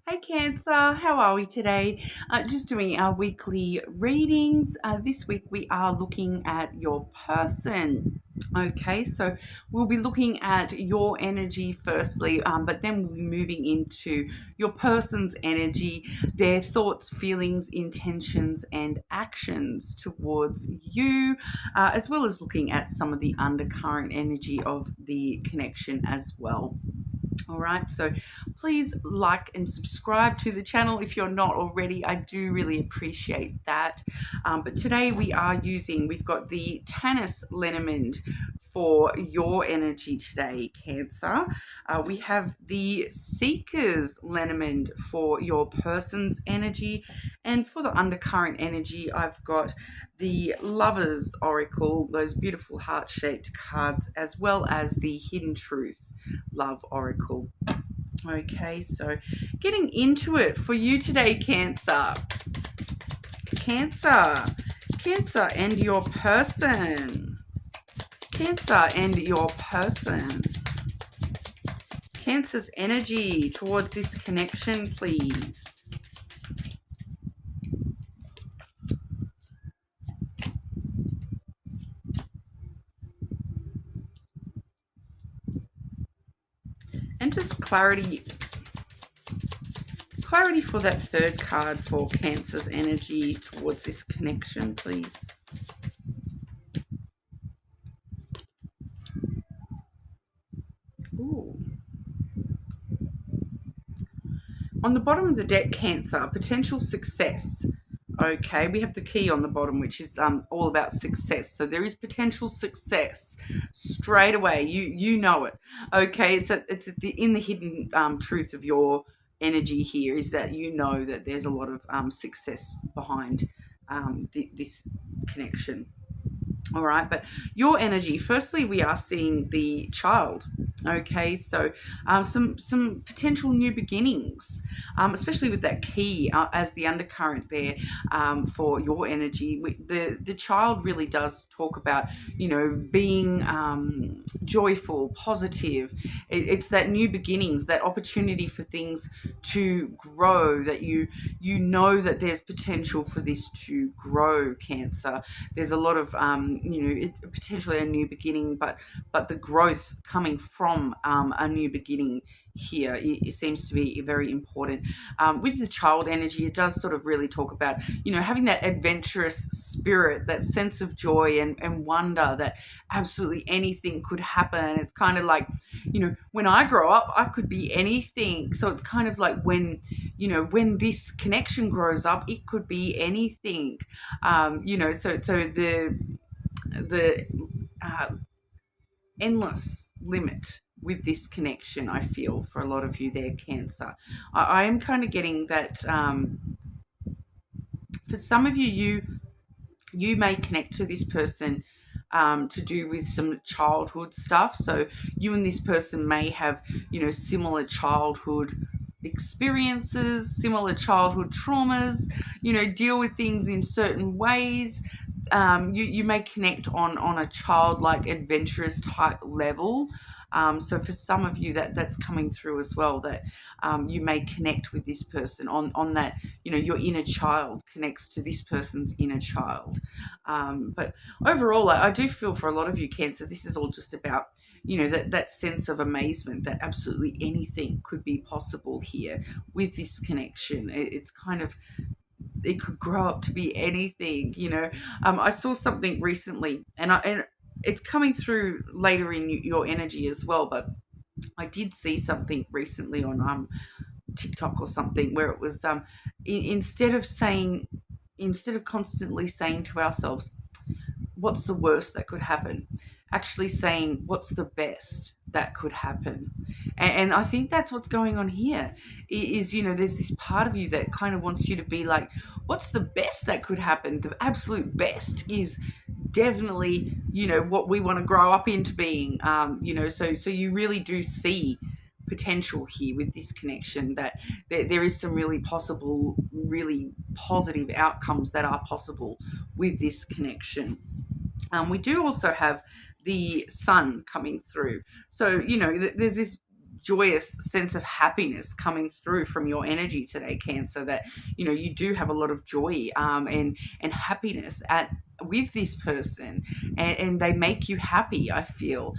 Hey Cancer, how are we today? Just doing our weekly readings. This week we are looking at your person. Okay, so we'll be looking at your energy firstly, but then we'll be moving into your person's energy, their thoughts, feelings, intentions, and actions towards you, as well as looking at some of the undercurrent energy of the connection as well. All right, so please like and subscribe to the channel if you're not already. I do really appreciate that. But today we've got the Tanis lenormand for your energy today, Cancer. We have the Seeker's lenormand for your person's energy. And for the undercurrent energy, I've got the Lover's Oracle, those beautiful heart-shaped cards, as well as the Hidden Truth Love Oracle. Okay, so getting into it for you today, Cancer. Cancer. Cancer and your person. Cancer and your person. Cancer's energy towards this connection, please. And just clarity for that third card for Cancer's energy towards this connection, please. Ooh. On the bottom of the deck, Cancer, potential success. Okay, we have the key on the bottom, which is all about success. So there is potential success straight away. You know it. Okay, it's in the hidden truth of your energy here is that you know that there's a lot of success behind this connection. All right, but your energy, firstly, we are seeing the child. Okay, so some potential new beginnings, especially with that key as the undercurrent there for your energy. The child really does talk about, being joyful, positive. It's that new beginnings, that opportunity for things to grow, that you know that there's potential for this to grow, Cancer. There's a lot of potentially a new beginning, but the growth coming from a new beginning here, it seems to be very important. With the child energy, it does sort of really talk about, having that adventurous spirit, that sense of joy and wonder that absolutely anything could happen. It's kind of like, when I grow up, I could be anything. So it's kind of like when this connection grows up, it could be anything. So the endless limit with this connection, I feel, for a lot of you there, Cancer. I am kind of getting that for some of you may connect to this person to do with some childhood stuff. So you and this person may have, similar childhood experiences, similar childhood traumas, deal with things in certain ways. You may connect on a childlike, adventurous type level. So for some of you, that's coming through as well, that you may connect with this person on that, your inner child connects to this person's inner child. But overall, I do feel for a lot of you, Cancer, this is all just about, that sense of amazement that absolutely anything could be possible here with this connection. It's kind of, it could grow up to be anything. I saw something recently, and it's coming through later in your energy as well, but I did see something recently on TikTok or something where it was instead of constantly saying to ourselves, what's the worst that could happen, actually saying what's the best that could happen. And I think that's what's going on here is, there's this part of you that kind of wants you to be like, what's the best that could happen? The absolute best is definitely, what we want to grow up into being, so you really do see potential here with this connection, that there is some really possible, really positive outcomes that are possible with this connection. We do also have the sun coming through. So, there's this joyous sense of happiness coming through from your energy today, Cancer, that, you know, you do have a lot of joy and happiness with this person, and they make you happy. I feel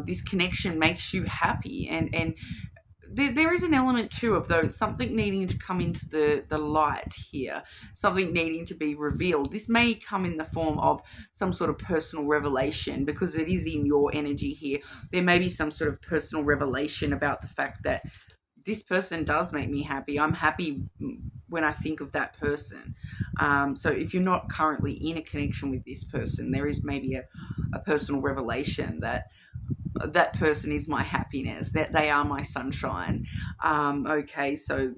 this connection makes you happy, and there is an element too of those something needing to come into the light here, something needing to be revealed. This may come in the form of some sort of personal revelation, because it is in your energy here. There may be some sort of personal revelation about the fact that this person does make me happy. I'm happy when I think of that person. So if you're not currently in a connection with this person, there is maybe a personal revelation that that person is my happiness, that they are my sunshine. Okay, so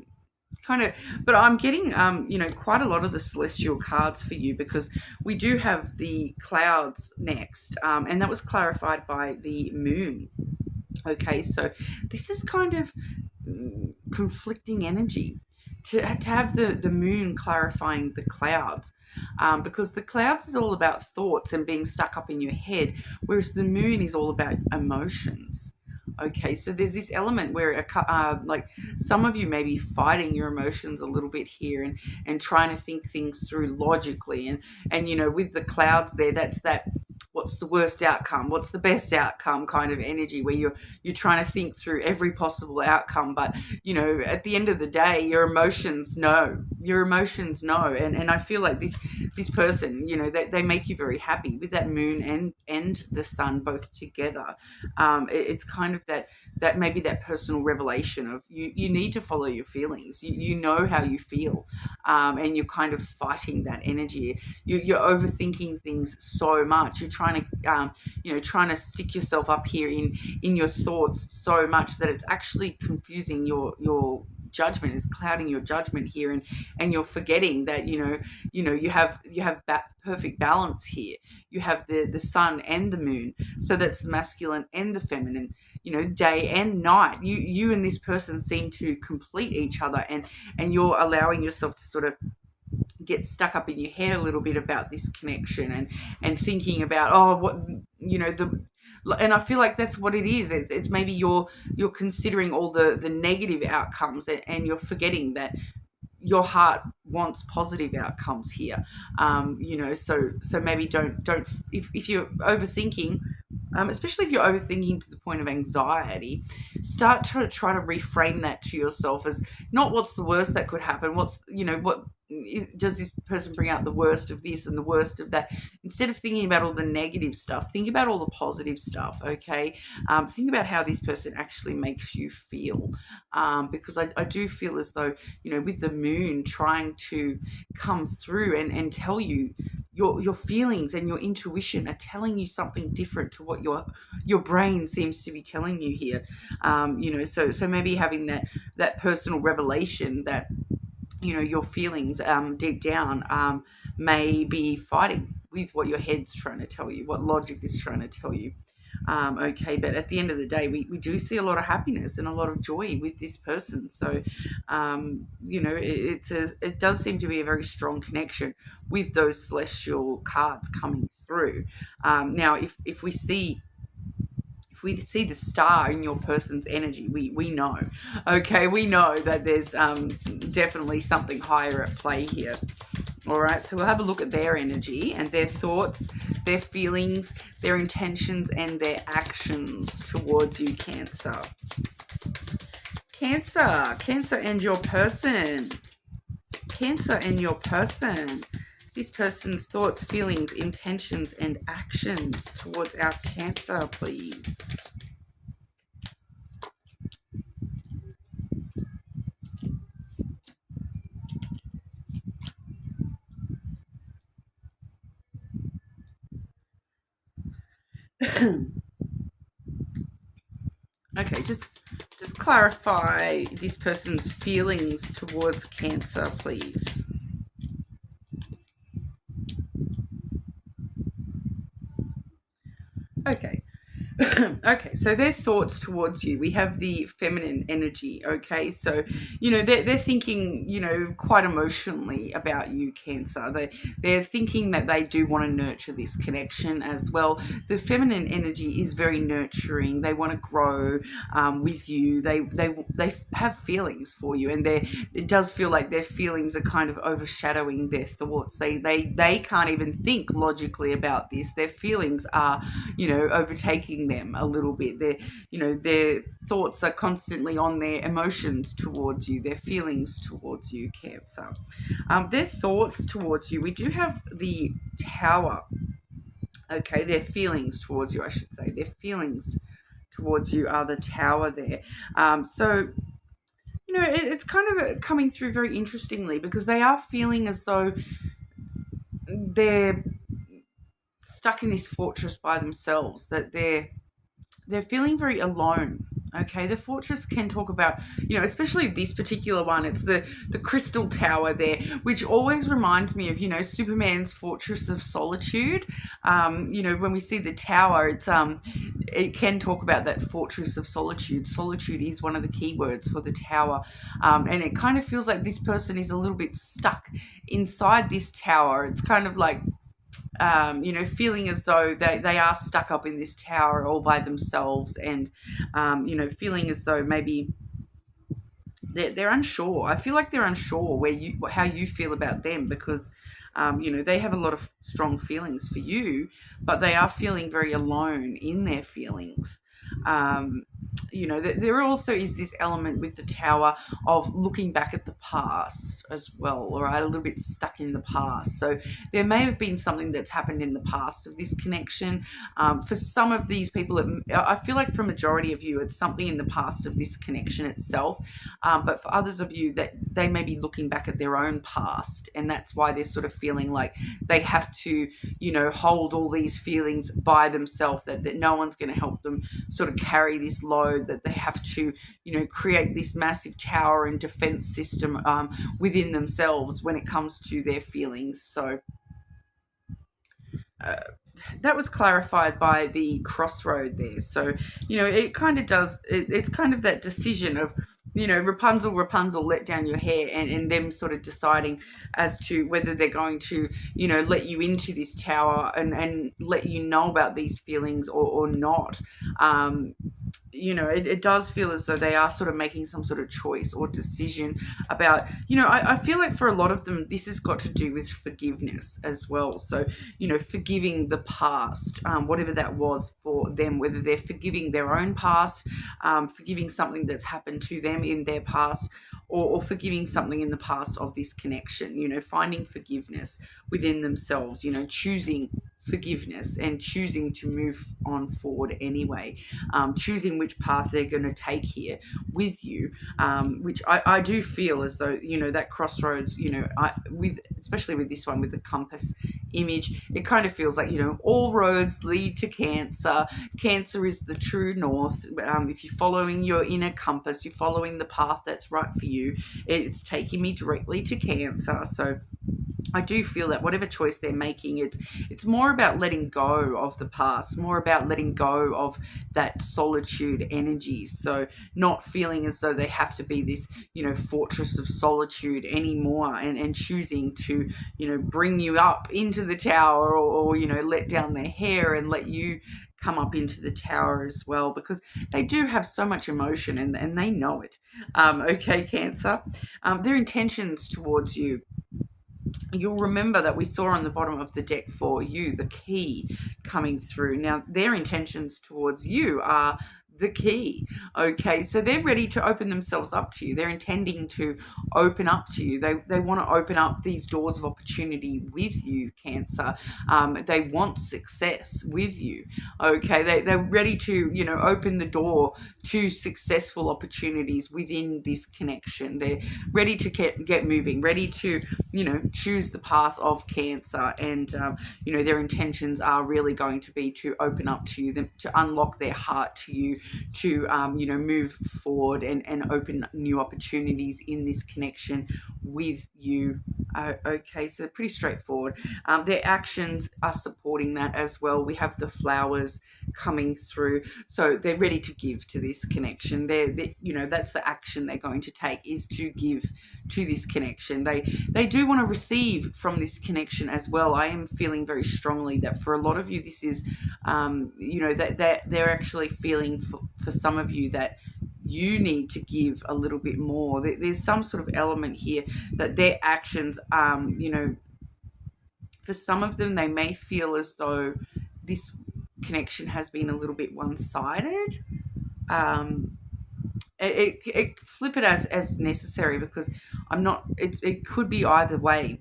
kind of, but I'm getting you know, quite a lot of the celestial cards for you, because we do have the clouds next, and that was clarified by the moon. Okay, so this is kind of conflicting energy to have the moon clarifying the clouds, because the clouds is all about thoughts and being stuck up in your head, whereas the moon is all about emotions. Okay, so there's this element where like some of you may be fighting your emotions a little bit here, and trying to think things through logically, and you know, with the clouds there, that's that what's the worst outcome, what's the best outcome kind of energy, where you're trying to think through every possible outcome. But you know, at the end of the day, your emotions know, and I feel like this person, you know, they make you very happy with that moon and the sun both together. It's kind of that maybe that personal revelation of you need to follow your feelings. You know how you feel, and you're kind of fighting that energy. You're overthinking things so much. You're trying to you know, trying to stick yourself up here in your thoughts so much that it's actually confusing your judgment, is clouding your judgment here, and you're forgetting that you know you have perfect balance here. You have the sun and the moon, so that's the masculine and the feminine, you know, day and night. You and this person seem to complete each other, and you're allowing yourself to sort of get stuck up in your head a little bit about this connection, and thinking about, oh, what, you know, and I feel like that's what it is. It's maybe you're considering all the negative outcomes, and you're forgetting that your heart wants positive outcomes here. You know, so maybe don't if you're overthinking, especially if you're overthinking to the point of anxiety, start to try to reframe that to yourself as not what's the worst that could happen, what's, you know, what does this person bring out the worst of this and the worst of that. Instead of thinking about all the negative stuff, think about all the positive stuff. Okay, think about how this person actually makes you feel, because I do feel as though, you know, with the moon trying to come through and tell you your feelings and your intuition are telling you something different to what your brain seems to be telling you here. You know, so maybe having that personal revelation that, you know, your feelings deep down may be fighting with what your head's trying to tell you, what logic is trying to tell you. Okay, but at the end of the day, we do see a lot of happiness and a lot of joy with this person. So, you know, it does seem to be a very strong connection with those celestial cards coming through. Now, if we see the star in your person's energy, we know. Okay, we know that there's definitely something higher at play here. All right, so we'll have a look at their energy and their thoughts, their feelings, their intentions, and their actions towards you, Cancer. Cancer and your person. Cancer and your person. This person's thoughts, feelings, intentions, and actions towards our Cancer, please. Okay, just clarify this person's feelings towards Cancer, please. Okay. Okay, so their thoughts towards you. We have the feminine energy. Okay, so they're thinking quite emotionally about you, Cancer. They're thinking that they do want to nurture this connection as well. The feminine energy is very nurturing. They want to grow with you. They have feelings for you, and it does feel like their feelings are kind of overshadowing their thoughts. They can't even think logically about this. Their feelings are overtaking them a little bit. Their thoughts are constantly on their emotions towards you, their feelings towards you, Cancer. Their thoughts towards you. We do have the Tower. Okay, their feelings towards you, I should say. Their feelings towards you are the Tower there. So it's kind of coming through very interestingly, because they are feeling as though they're stuck in this fortress by themselves, that they're feeling very alone. Okay, the fortress can talk about, especially this particular one, it's the crystal tower there, which always reminds me of, Superman's Fortress of Solitude. When we see the tower, it can talk about that fortress of solitude. Solitude is one of the key words for the tower. And it kind of feels like this person is a little bit stuck inside this tower. It's kind of like, feeling as though they are stuck up in this tower all by themselves, and, feeling as though maybe they're unsure. I feel like they're unsure how you feel about them, because, they have a lot of strong feelings for you, but they are feeling very alone in their feelings. There also is this element with the tower of looking back at the past as well, all right, a little bit stuck in the past. So there may have been something that's happened in the past of this connection. For some of these people, I feel like for a majority of you, it's something in the past of this connection itself. But for others of you, that they may be looking back at their own past, and that's why they're sort of feeling like they have to, hold all these feelings by themselves, that no one's going to help them sort of carry this load, that they have to, create this massive tower and defense system within themselves when it comes to their feelings. So that was clarified by the crossroad there. So, it kind of does, it's kind of that decision of, Rapunzel, let down your hair, and them sort of deciding as to whether they're going to, let you into this tower and let you know about these feelings or not. It does feel as though they are sort of making some sort of choice or decision about, I feel like for a lot of them, this has got to do with forgiveness as well. So, forgiving the past, whatever that was for them, whether they're forgiving their own past, forgiving something that's happened to them in their past, or forgiving something in the past of this connection, finding forgiveness within themselves, choosing forgiveness and choosing to move on forward anyway, choosing which path they're going to take here with you, which I do feel as though, that crossroads, especially with this one, with the compass image, it kind of feels like, all roads lead to Cancer. Cancer is the true north. If you're following your inner compass, you're following the path that's right for you, it's taking me directly to Cancer. So I do feel that whatever choice they're making, it's more about letting go of the past, more about letting go of that solitude energy. So not feeling as though they have to be this, fortress of solitude anymore, and choosing to, bring you up into the tower, or let down their hair and let you come up into the tower as well, because they do have so much emotion, and they know it. Okay, Cancer. Their intentions towards you. You'll remember that we saw on the bottom of the deck for you the key coming through. Now, their intentions towards you are the key. Okay, so they're ready to open themselves up to you. They're intending to open up to you. They want to open up these doors of opportunity with you, Cancer. They want success with you. Okay, they're ready to, open the door to successful opportunities within this connection. They're ready to get moving, ready to, choose the path of Cancer, and, their intentions are really going to be to open up to you, to unlock their heart to you, to move forward and open new opportunities in this connection with you. Okay, so pretty straightforward. Their actions are supporting that as well. We have the flowers coming through. So they're ready to give to this connection. They you know, that's the action they're going to take, is to give to this connection. They do want to receive from this connection as well. I am feeling very strongly that for a lot of you, this is you know, that they're actually feeling for some of you that you need to give a little bit more. There's some sort of element here that their actions, you know, for some of them, they may feel as though this connection has been a little bit one-sided. Flip it as necessary, because I'm not, it could be either way.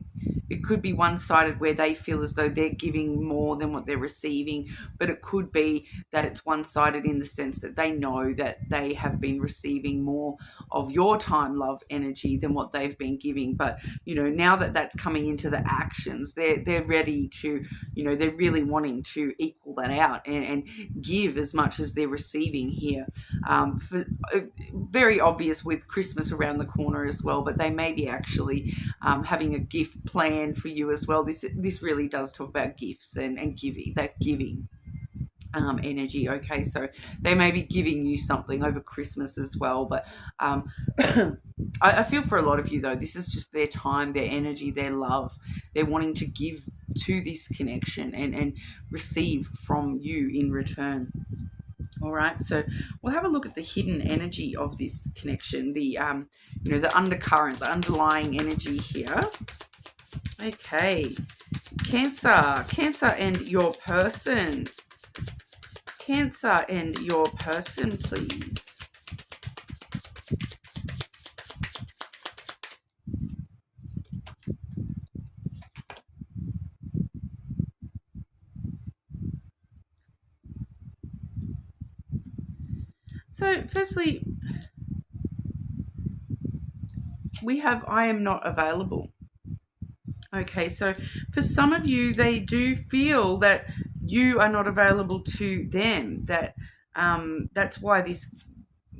It could be one-sided where they feel as though they're giving more than what they're receiving, but it could be that it's one-sided in the sense that they know that they have been receiving more of your time, love, energy than what they've been giving. But, you know, now that that's coming into the actions, they're ready to, you know, they're really wanting to equal that out and give as much as they're receiving here. Very obvious with Christmas around the corner as well, but they may be actually having a gift plan for you as well. This really does talk about gifts and giving, that giving energy. Okay, so they may be giving you something over Christmas as well, but I feel for a lot of you though, this is just their time, their energy, their love. They're wanting to give to this connection and receive from you in return. All right, so we'll have a look at the hidden energy of this connection, the you know, the undercurrent, the underlying energy here. Okay, Cancer and your person. Cancer and your person, please. So firstly, we have I am not available. Okay, so for some of you, they do feel that you are not available to them, that that's why this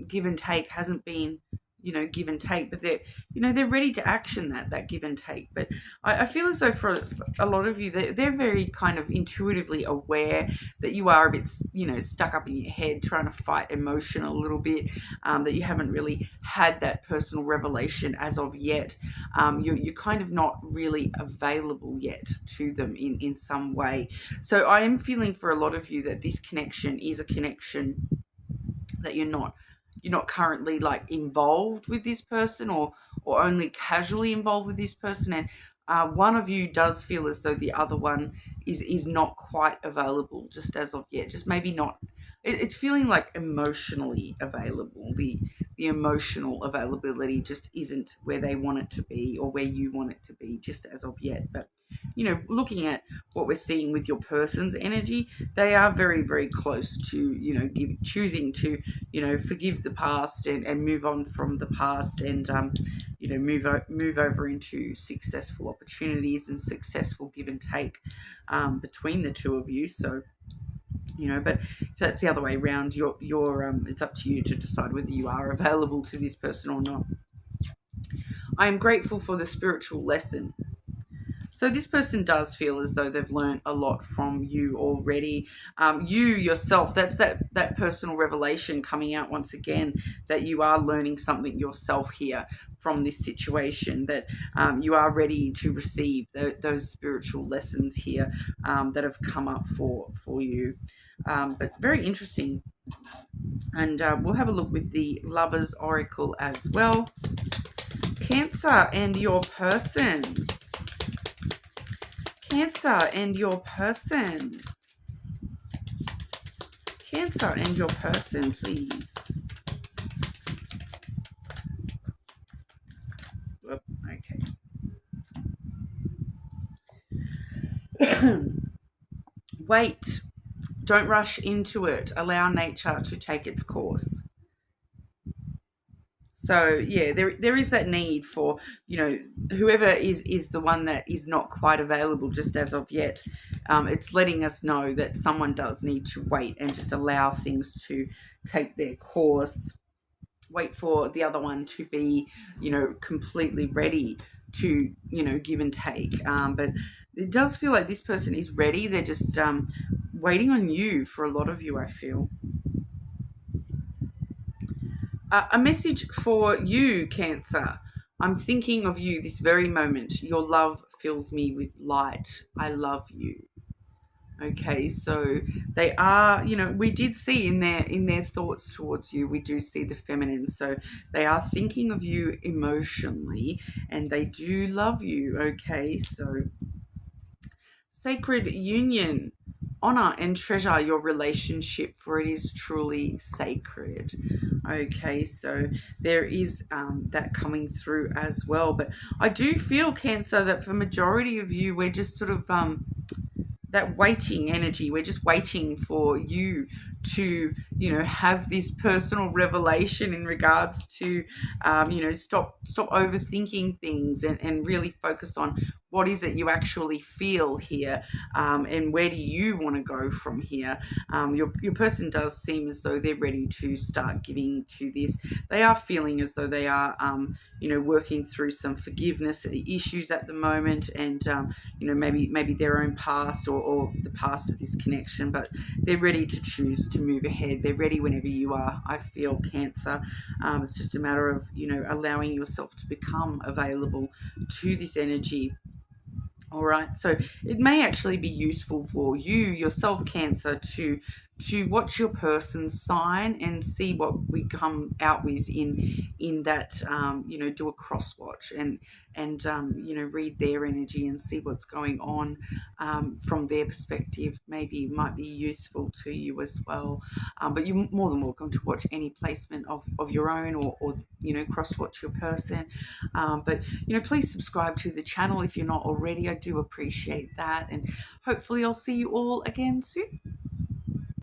give and take hasn't been, you know, give and take, but they're, you know, they're ready to action that give and take. But I feel as though for a lot of you, they're very kind of intuitively aware that you are a bit, you know, stuck up in your head trying to fight emotion a little bit, that you haven't really had that personal revelation as of yet. You're kind of not really available yet to them in some way. So I am feeling for a lot of you that this connection is a connection that you're not currently like involved with this person, or only casually involved with this person, and one of you does feel as though the other one is not quite available just as of yet, just maybe not. It's feeling like emotionally available. The emotional availability just isn't where they want it to be, or where you want it to be just as of yet. But, you know, looking at what we're seeing with your person's energy, they are very, very close to, you know, choosing to, you know, forgive the past and move on from the past, and, you know, move over into successful opportunities and successful give and take between the two of you. So, you know, but if that's the other way around, you're it's up to you to decide whether you are available to this person or not. I am grateful for the spiritual lesson. So this person does feel as though they've learned a lot from you already. You yourself, that's that personal revelation coming out once again, that you are learning something yourself here from this situation, that you are ready to receive those spiritual lessons here that have come up for you. But very interesting. And we'll have a look with the Lovers Oracle as well. Cancer and your person. Cancer and your person. Cancer and your person, please. Okay. Wait. Don't rush into it. Allow nature to take its course. So yeah, there is that need for, you know, whoever is the one that is not quite available just as of yet. It's letting us know that someone does need to wait and just allow things to take their course. Wait for the other one to be, you know, completely ready to, you know, give and take. But it does feel like this person is ready. They're just waiting on you for a lot of you, I feel. A message for you, Cancer. I'm thinking of you this very moment. Your love fills me with light. I love you. Okay, so they are, we did see in their thoughts towards you, we do see the feminine. So they are thinking of you emotionally and they do love you. Okay, so sacred union. Honor and treasure your relationship, for it is truly sacred. Okay, so there is that coming through as well. But I do feel, Cancer, that for majority of you, we're just sort of that waiting energy. We're just waiting for you to, have this personal revelation in regards to, stop overthinking things and really focus on what is it you actually feel here, and where do you want to go from here. Your person does seem as though they're ready to start giving to this. They are feeling as though they are, working through some forgiveness issues at the moment, and maybe their own past or the past of this connection, but they're ready to choose to move ahead. They're ready whenever you are, I feel, Cancer. It's just a matter of, allowing yourself to become available to this energy. All right, so it may actually be useful for you yourself, Cancer, to watch your person's sign and see what we come out with in that, do a cross watch and read their energy and see what's going on from their perspective. Maybe it might be useful to you as well. But you're more than welcome to watch any placement of your own, or cross watch your person. But please subscribe to the channel if you're not already. I do appreciate that, and hopefully I'll see you all again soon.